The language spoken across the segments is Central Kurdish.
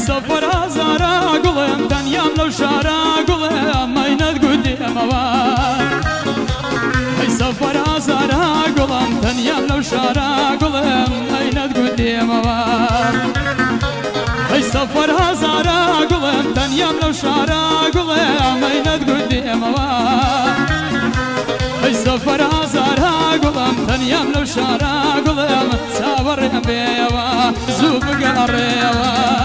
سفر هزارا گلم تنیام لو شارا گلم مینت گودیم آوان ای سفر هزارا گلم تنیام لو شارا گلم مینت گودیم آوان ای سفر هزارا گلم تنیام لو شارا گلم مینت گودیم آوان ای سفر هزارا گلم تنیام لو شارا گلم ساورم بیاوا زوب گاریوا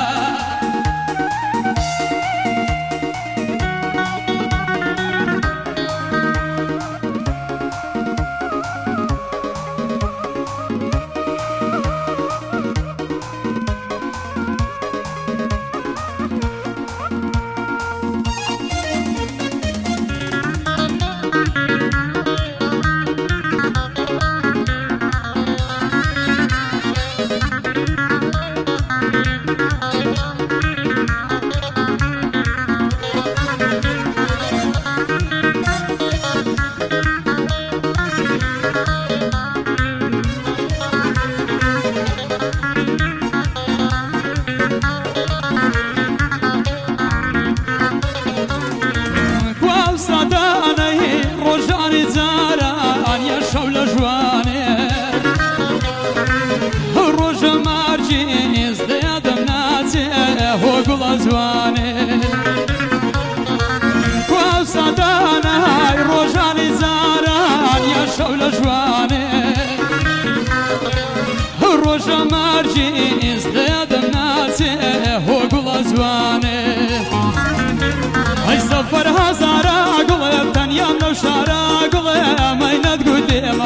شول جوانه روج مارجيز ديادم ناتي هو قول زوانه كواو صدانا هاي روجاني زاران يا شول جوانه روج مارجيز ديادم ناتي هو قول زوانه هاي سفر هزارا قول تنيام لو شارا قول مينت قديم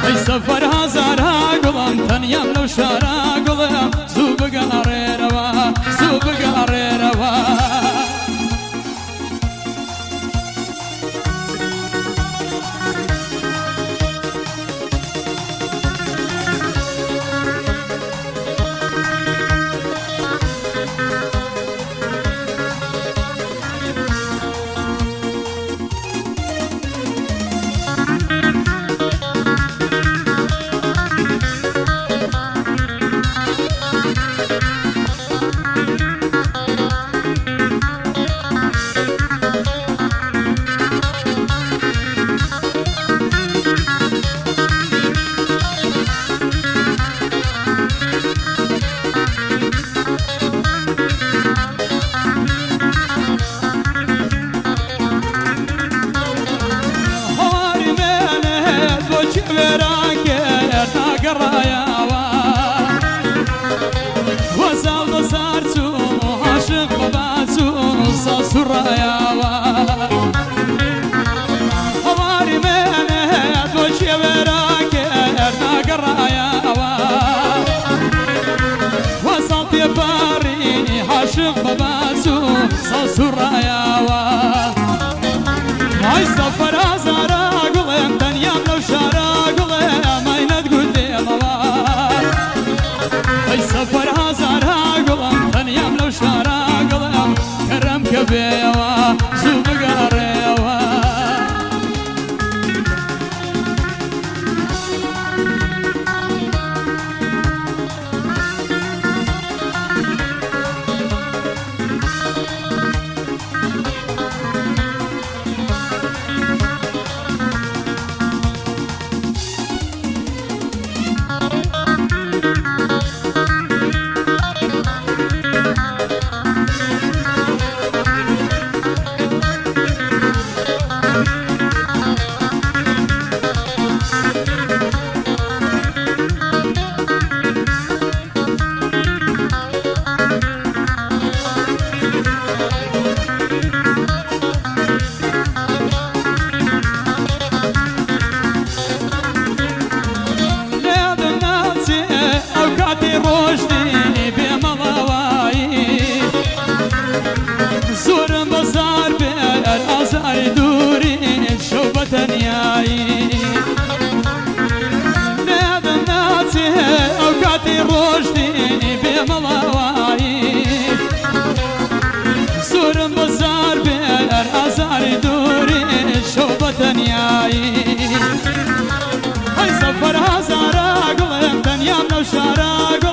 ای سفر هزارا گلم تنیام لو شارا گلم زوب گاریوا زوب گاریوا هاي سفر هزارا قلم تنيام لو شارا قلم مينت قديم هاي سفر هزارا قلم تنيام لو شارا قلم كرم كبيوا زوب قاريوا دنیای های سفر هزارا گلم دنیام نو شارا